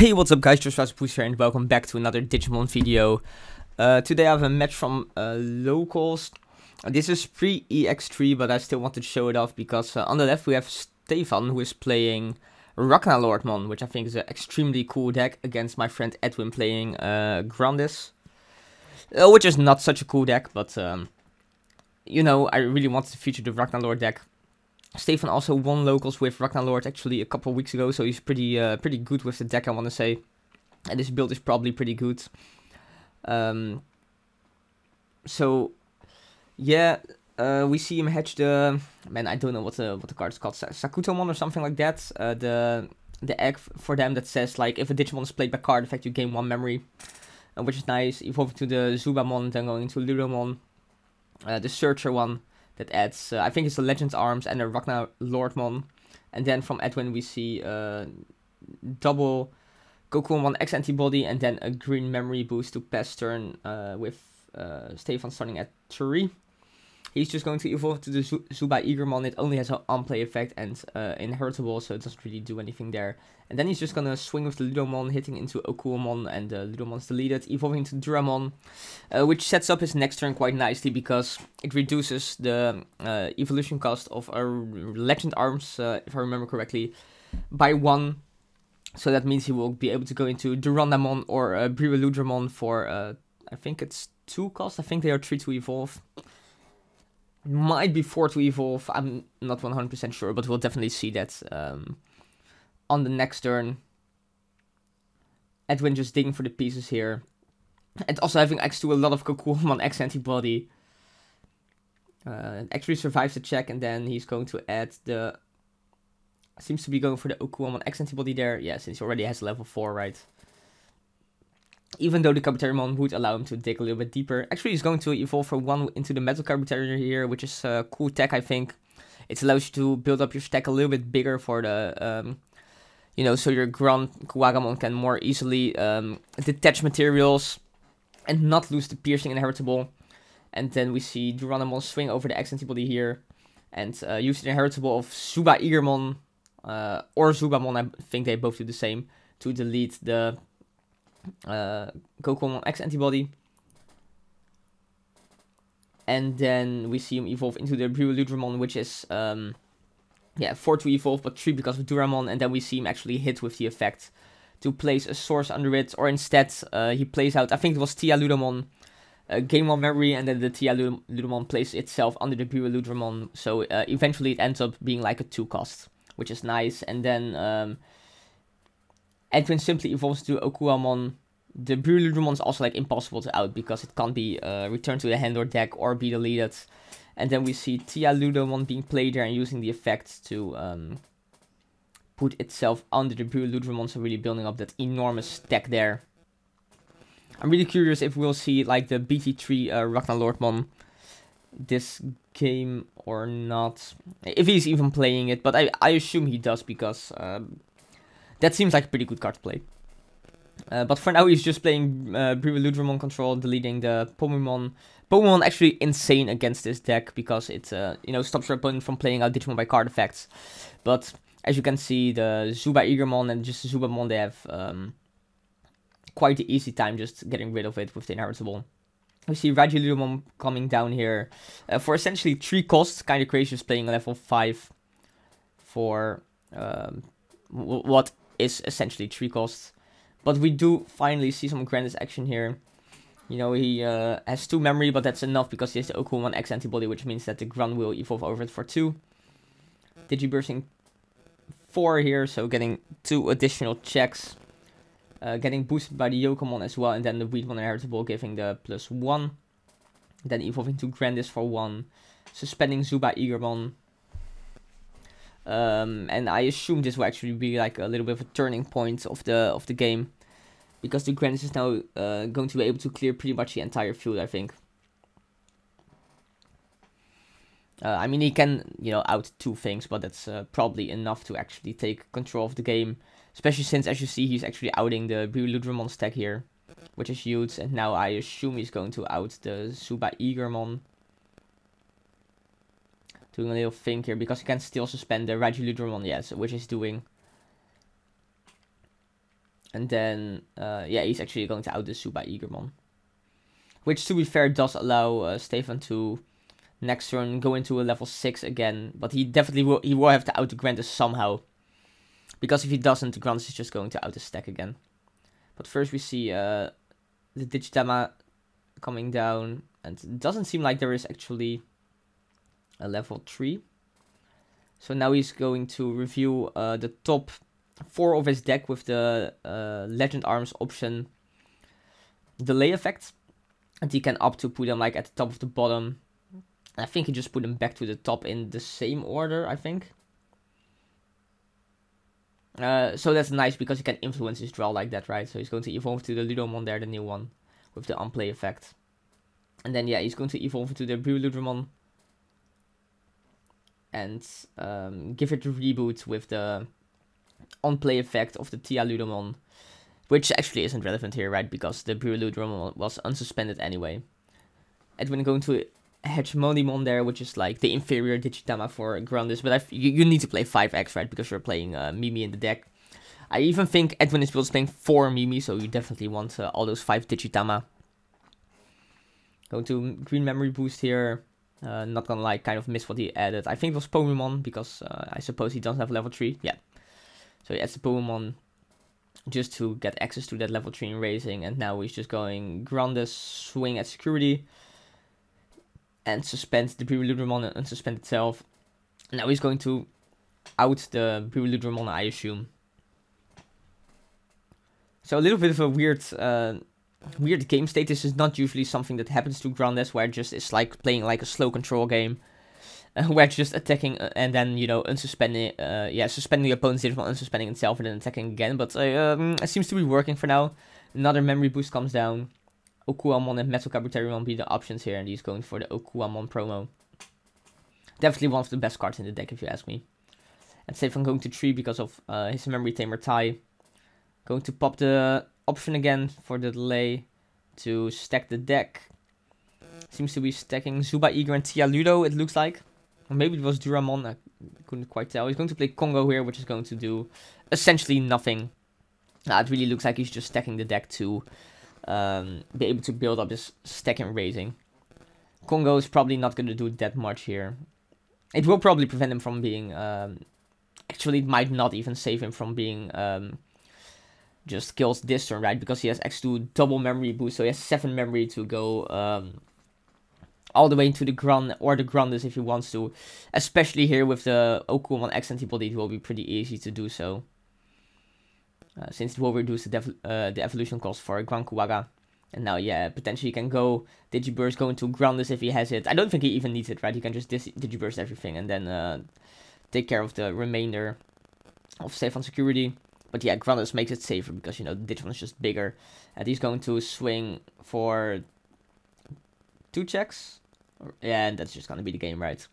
Hey, what's up guys, just Push here and welcome back to another Digimon video. Today I have a match from locals. This is pre-EX3, but I still want to show it off because on the left we have Stefan, who is playing Ragnaloardmon, which I think is an extremely cool deck against my friend Edwin playing Grandis. Which is not such a cool deck, but you know, I really wanted to feature the Ragnalord deck. Stefan also won locals with Ragnalord actually a couple of weeks ago, so he's pretty good with the deck, I want to say. And this build is probably pretty good. So yeah, we see him hatch the I don't know what the card is called, Sakutomon or something like that. The egg for them that says like if a Digimon is played by card effect, you gain 1 memory, which is nice. Evolving to the Zubamon, then going into Ludamon, the Searcher one. That adds, I think it's the Legend's Arms and a Ragnaloardmon. And then from Edwin we see double Gokuamon X antibody and then a green memory boost to pass turn with Stefan starting at 3. He's just going to evolve to the Zuba-Eagermon. It only has an on-play effect and inheritable, so it doesn't really do anything there. And then he's just going to swing with the Ludomon, hitting into Okuamon, and the Ludomon's deleted, evolving to Duramon, which sets up his next turn quite nicely because it reduces the evolution cost of our Legend Arms, if I remember correctly, by 1. So that means he will be able to go into Durandamon or Briweludramon for, I think it's 2 cost. I think they are 3 to evolve. Might be 4 to evolve, I'm not 100% sure, but we'll definitely see that on the next turn. Edwin just digging for the pieces here. And also having X to a lot of Gokuamon X antibody. Actually survives the check, and then he's going to add the... Seems to be going for the Okuamon X antibody there. Yeah, since he already has level 4, right? Even though the Kabuterimon would allow him to dig a little bit deeper. Actually, he's going to evolve for 1 into the Metal Kabuterimon here, which is a cool tech, I think. It allows you to build up your stack a little bit bigger for the, you know, so your Grandiskuwagamon can more easily detach materials and not lose the piercing inheritable. And then we see Durandamon swing over the X antibody here and use the inheritable of Zuba-Eagermon or Zubamon, I think they both do the same, to delete the Gokuamon X antibody. And then we see him evolve into the Briweludramon, which is 4 to evolve, but 3 because of Duramon. And then we see him actually hit with the effect to place a source under it, or instead he plays out, I think it was Tia Ludamon, gain 1 memory, and then the Tia Ludamon plays itself under the Briweludramon. So eventually it ends up being like a 2 cost, which is nice. And then Edwin simply evolves to Okuamon. The Briweludramon is also like impossible to out because it can't be returned to the hand or deck or be deleted. And then we see Tia Ludamon being played there and using the effect to put itself under the Briweludramon, so really building up that enormous stack there. I'm really curious if we'll see like the BT3 Ragnaloardmon this game or not. If he's even playing it, but I assume he does because that seems like a pretty good card to play. But for now he's just playing Briweludramon control, deleting the Pomimon. Pomimon actually insane against this deck because it you know, stops your opponent from playing out Digimon by card effects. But as you can see, the Zuba-Eagermon and just the Zubamon, they have quite the easy time just getting rid of it with the inheritable. We see Ragnaloardmon coming down here for essentially 3 costs. Kind of crazy, just playing a level 5 for what is essentially 3 costs. But we do finally see some Grandis action here. You know, he has 2 memory, but that's enough because he has the Okuamon X antibody, which means that the Grand will evolve over it for 2. Digibursting 4 here, so getting 2 additional checks. Getting boosted by the Yokomon as well, and then the Weedmon inheritable giving the +1. Then evolving to Grandis for 1. Suspending Zuba-Eagermon. And I assume this will actually be like a little bit of a turning point of the game, because the Grandis is now going to be able to clear pretty much the entire field, I think. I mean, he can, you know, out 2 things, but that's probably enough to actually take control of the game. Especially since, as you see, he's actually outing the Briweludramon stack here, which is huge. And now I assume he's going to out the Zuba-Eagermon. Doing a little think here, because he can still suspend the Ragnaloardmon, yes, which he's doing. And then, yeah, he's actually going to out the Zuba-Igermon. Which, to be fair, does allow Stefan to next turn go into a level 6 again. But he definitely will have to out the Grandis somehow. Because if he doesn't, the Grandis is just going to out the stack again. But first we see the Digitama coming down. And it doesn't seem like there is actually a level 3. So now he's going to review the top 4 of his deck with the Legend Arms option delay effect. And he can opt to put them like at the top of the bottom. I think he just put them back to the top in the same order, I think. So that's nice because he can influence his draw like that, right? So he's going to evolve to the Ludomon there, the new one, with the unplay effect. And then, yeah, he's going to evolve into the Bruludramon. And give it a reboot with the on-play effect of the Tia Ludomon. Which actually isn't relevant here, right? Because the Bruludramon was unsuspended anyway. Edwin going to Hegemonimon there, which is like the inferior Digitama for Grandis. But you need to play 5x, right? Because you're playing Mimi in the deck. I even think Edwin is playing 4 Mimi, so you definitely want all those 5 Digitama. Going to Green Memory Boost here. Not gonna lie, kind of miss what he added. I think it was Pomemon, because I suppose he doesn't have level 3. Yeah. So he adds the Pomemon just to get access to that level 3 in Raising. And now he's just going Grandis, swing at security. And suspend the Bruludramon and unsuspend itself. And now he's going to out the Bruludramon, I assume. So a little bit of a weird game state. This is not usually something that happens to Grandis, where it just is like playing like a slow control game. Where it's just attacking and then, you know, unsuspending, suspending the opponent's Digimon, unsuspending itself, and then attacking again. But it seems to be working for now. Another memory boost comes down. Okuamon and Metal Kabuterimon be the options here, and he's going for the Okuamon promo. Definitely one of the best cards in the deck, if you ask me. And Stefan going to 3 because of his Memory Tamer tie. Going to pop the option again for the delay to stack the deck. Seems to be stacking Zuba-Iger and Tia Ludo, it looks like. Or maybe it was Duramon, I couldn't quite tell. He's going to play Congo here, which is going to do essentially nothing. It really looks like he's just stacking the deck to be able to build up his stack and Raising. Congo is probably not going to do that much here. It will probably prevent him from being... actually, it might not even save him from being... just kills this turn, right? Because he has X2 double memory boost, so he has 7 memory to go all the way into the Grand or the Grandis if he wants to. Especially here with the Okuamon X antibody, it will be pretty easy to do so. Since it will reduce the evolution cost for Grandiskuwaga. And now, yeah, potentially he can go Digiburst, go into Grandis if he has it. I don't think he even needs it, right? He can just Digiburst everything and then take care of the remainder of Stefan security. But yeah, Grandis makes it safer because, you know, Digimon is just bigger. And he's going to swing for 2 checks. Yeah, and that's just going to be the game, right?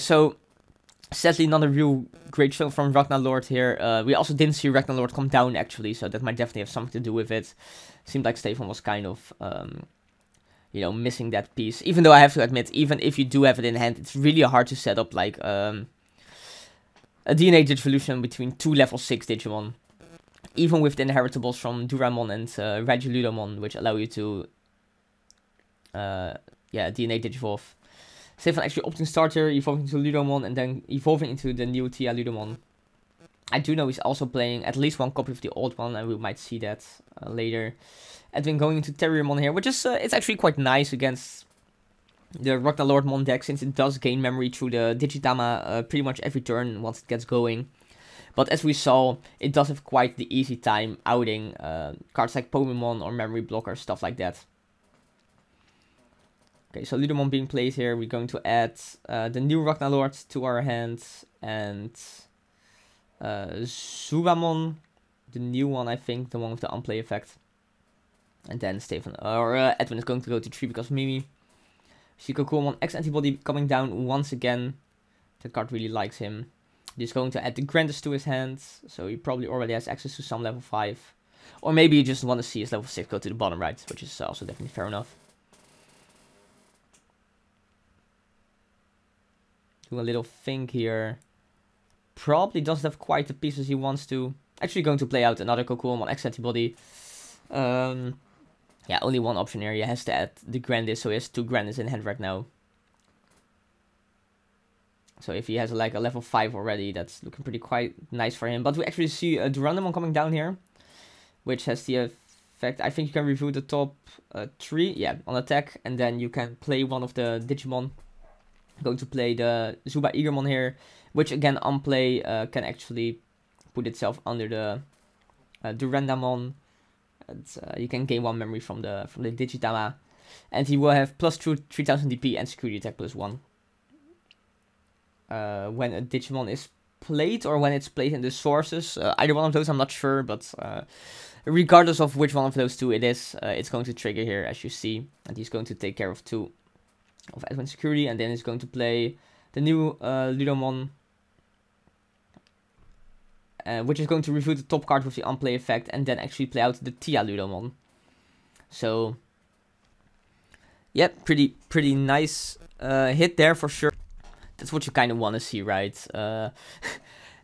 So, sadly, not a real great show from Ragnalord here. We also didn't see Ragnalord come down, actually. So that might definitely have something to do with it. Seemed like Stefan was kind of, you know, missing that piece. Even though I have to admit, even if you do have it in hand, it's really hard to set up, like... a DNA Digivolution between 2 level 6 Digimon. Even with the inheritables from Duramon and Ragnaloardmon, which allow you to DNA Digivolve. Stefan actually opting starter, evolving into Ludomon, and then evolving into the new Tia Ludomon. I do know he's also playing at least 1 copy of the old one, and we might see that later. Edwin going into Terriermon here, which is it's actually quite nice against the Ragnaloardmon deck, since it does gain memory through the Digitama pretty much every turn once it gets going. But as we saw, it does have quite the easy time outing cards like Pomemon or Memory Blocker, stuff like that. Okay, so Ludomon being played here. We're going to add the new Ragnalord to our hands, and Zubamon, the new one, I think, the one with the unplay effect. And then Stefan, or Edwin is going to go to 3 because of Mimi. Shikokumon X antibody coming down once again. That card really likes him. He's going to add the Grandis to his hands, so he probably already has access to some level 5. Or maybe you just want to see his level 6 go to the bottom right, which is also definitely fair enough. Do a little think here. Probably doesn't have quite the pieces he wants to. Actually going to play out another Cocoamon X antibody. Yeah, only one option here. He has to add the Grandis, so he has 2 Grandis in hand right now. So if he has like a level 5 already, that's looking pretty quite nice for him. But we actually see a Durandamon coming down here, which has the effect. I think you can review the top 3, yeah, on attack, and then you can play one of the Digimon. Going to play the Zuba-Igermon here, which again on play can actually put itself under the Durandamon. And, you can gain 1 memory from the Digitama, and he will have plus 3000 DP and security attack plus 1. When a Digimon is played or when it's played in the sources. Either one of those, I'm not sure, but regardless of which one of those 2 it is, it's going to trigger here, as you see, and he's going to take care of 2 of Edwin security, and then he's going to play the new Ludomon, which is going to review the top card with the unplay effect, and then actually play out the Tia Ludomon. So, yeah, pretty nice hit there for sure. That's what you kind of want to see, right?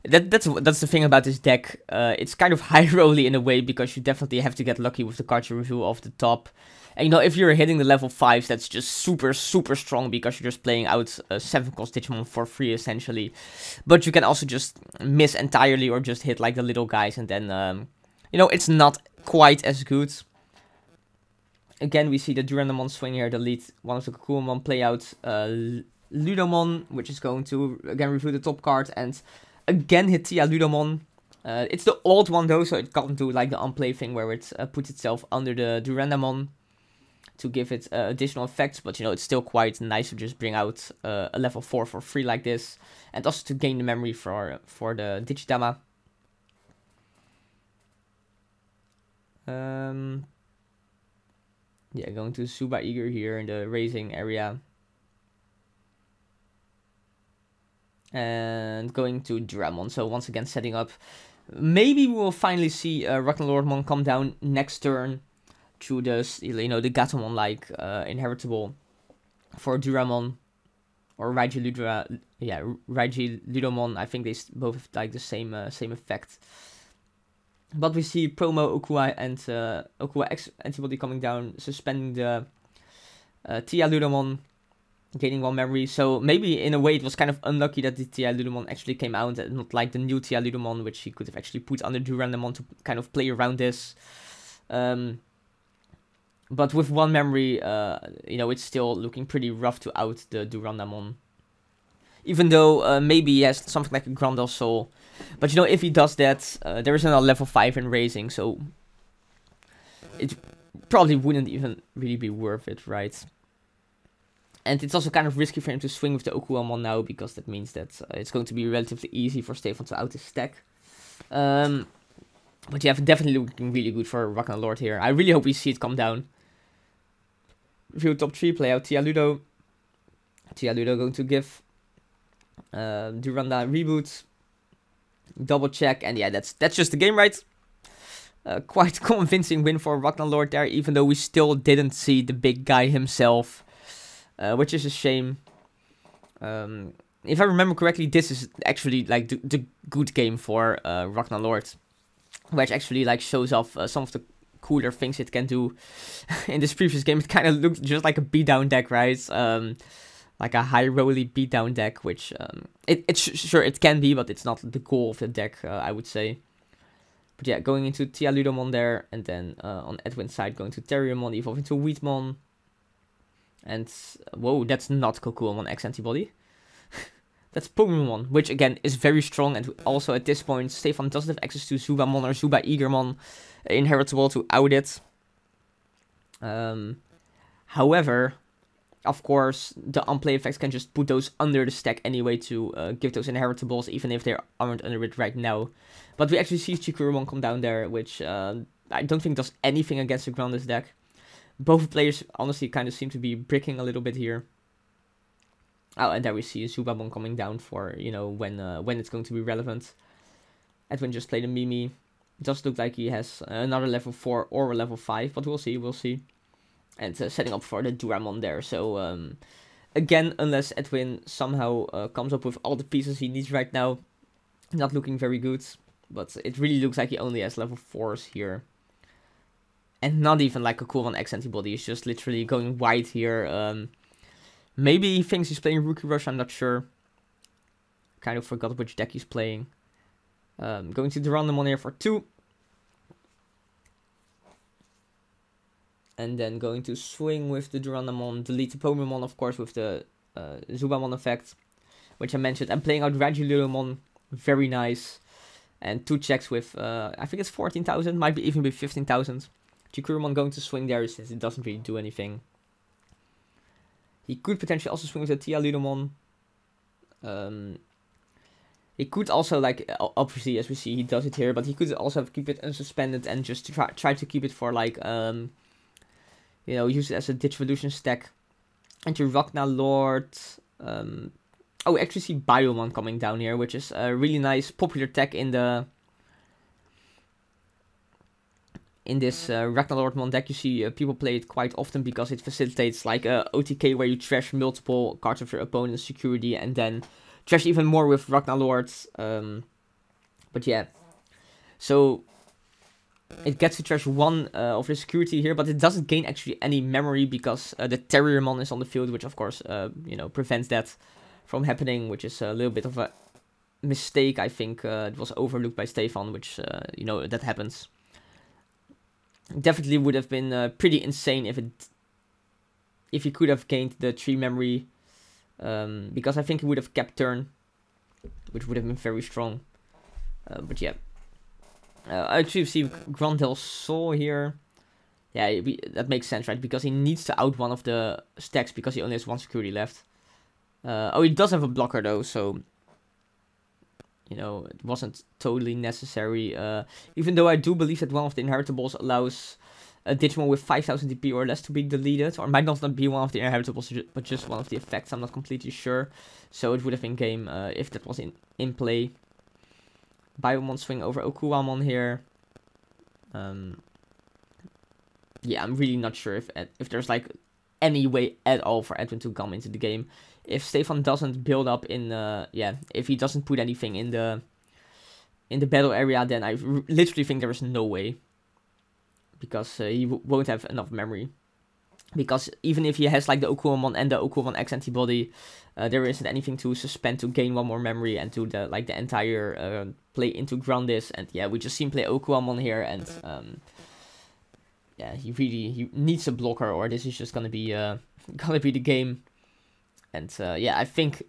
That's the thing about this deck. It's kind of high rolly in a way, because you definitely have to get lucky with the card you review off the top. And you know, if you're hitting the level 5s, that's just super strong, because you're just playing out 7-cost Digimon for free essentially. But you can also just miss entirely, or just hit like the little guys, and then you know, it's not quite as good. Again, we see the Durandamon swing here, delete one of the Cocoamon, play out Ludomon, which is going to again review the top card and again hit Tia Ludomon. It's the old one though, so it can't do like the unplay thing where it puts itself under the Durandamon to give it additional effects, but you know, it's still quite nice to just bring out a level 4 for free like this, and also to gain the memory for the Digitama. Yeah, going to Zuba-Iger here in the raising area. And going to Duramon, so once again setting up. Maybe we will finally see Ragnaloardmon come down next turn through the, you know, the Gatomon like inheritable for Duramon or Raigi Ludomon. I think they both have like the same effect. But we see promo Okua and Okua X antibody coming down, suspending the Tia Ludomon, gaining 1 memory. So maybe in a way it was kind of unlucky that the Tia Ludomon actually came out, and not like the new Tia Ludomon, which he could have actually put under Durandamon to kind of play around this. But with 1 memory, you know, it's still looking pretty rough to out the Durandamon. Even though maybe he has something like a Grandel Soul. But you know, if he does that, there is another level 5 in raising, so it probably wouldn't even really be worth it, right? And it's also kind of risky for him to swing with the Okuamon now, because that means that it's going to be relatively easy for Stefan to out his stack. But yeah, definitely looking really good for Ragnalord here. I really hope we see it come down. Review top 3, play out Tia Ludo. Tia Ludo going to give Duranda reboot. Double check, and yeah, that's just the game, right? Quite convincing win for Ragnalord there, even though we still didn't see the big guy himself. Which is a shame. If I remember correctly, this is actually like the good game for Ragnalord, which actually like shows off some of the cooler things it can do. In this previous game, it kind of looked just like a beatdown deck, right? Like a high rolly beatdown deck, which sure it can be, but it's not the goal of the deck, I would say. But yeah, going into Tia Ludomon there, and then on Edwin's side, going to Terriermon, evolve into Wheatmon. And, whoa, that's not Cocoamon X antibody. That's Pokemon, which again is very strong, and also at this point, Stefan doesn't have access to Zubamon or Zuba-Igermon inheritable to out it. However, of course, the unplay effects can just put those under the stack anyway to give those inheritables, even if they aren't under it right now. But we actually see Chikurumon come down there, which I don't think does anything against the Grandis deck. Both players honestly kind of seem to be bricking a little bit here. Oh, and there we see Zubamon coming down for, you know, when it's going to be relevant. Edwin just played a Mimi. Does look like he has another level 4 or a level 5, but we'll see. And setting up for the Duramon there. So, again, unless Edwin somehow comes up with all the pieces he needs right now, not looking very good. But it really looks like he only has level 4s here. And not even like a cool 1X antibody. He's just literally going white here. Maybe he thinks he's playing Rookie Rush, I'm not sure. Kind of forgot which deck he's playing. Going to Durandamon here for 2. And then going to swing with the Durandamon, delete the Pomemon, of course, with the Zubamon effect, which I mentioned. I'm playing out Ragnaloardmon, very nice. And 2 checks with, I think it's 14,000, might be even be 15,000. Chikurumon going to swing there since it doesn't really do anything. He could potentially also swing with the Tialudamon. He could also, like, obviously, as we see, he does it here, but he could also keep it unsuspended and just try to keep it for, like, you know, use it as a Digivolution stack. And your Ragnalord. Oh, actually see Biomon coming down here, which is a really nice popular tech in the this Ragnaloardmon deck. You see people play it quite often because it facilitates like a OTK where you trash multiple cards of your opponent's security and then trash even more with Ragnalords. But yeah, so it gets to trash 1 of the security here, but it doesn't gain actually any memory because the Terriermon is on the field, which of course, you know, prevents that from happening, which is a little bit of a mistake. I think it was overlooked by Stefan, which, you know, that happens. Definitely would have been pretty insane if he could have gained the 3 memory, because I think he would have kept turn, which would have been very strong. But yeah. I actually see Grandel Soul here. Yeah, that makes sense, right? Because he needs to out one of the stacks because he only has 1 security left. Oh, he does have a blocker though, so you know, it wasn't totally necessary. Even though I do believe that one of the inheritables allows a Digimon with 5000 DP or less to be deleted, or might not be one of the inheritables, but just one of the effects. I'm not completely sure. So it would have been game if that was in play. Biomon swing over Okuamon here. Yeah, I'm really not sure if there's like any way at all for Edwin to come into the game. If Stefan doesn't build up in, yeah, if he doesn't put anything in the battle area, then I literally think there is no way. Because he won't have enough memory. Because even if he has like the Okuamon and the Okuamon X antibody, there isn't anything to suspend to gain 1 more memory and to the entire play into Grandis. And yeah, we just see him play Okuamon here, and yeah, he needs a blocker, or this is just gonna be the game. And yeah, I think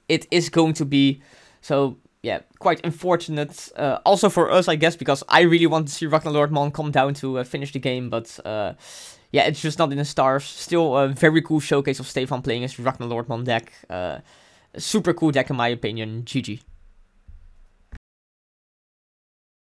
it is going to be. So yeah, quite unfortunate. Also for us, I guess, because I really want to see Ragnaloardmon come down to finish the game, but yeah, it's just not in the stars. Still a very cool showcase of Stefan playing his Ragnaloardmon deck. Super cool deck in my opinion. GG.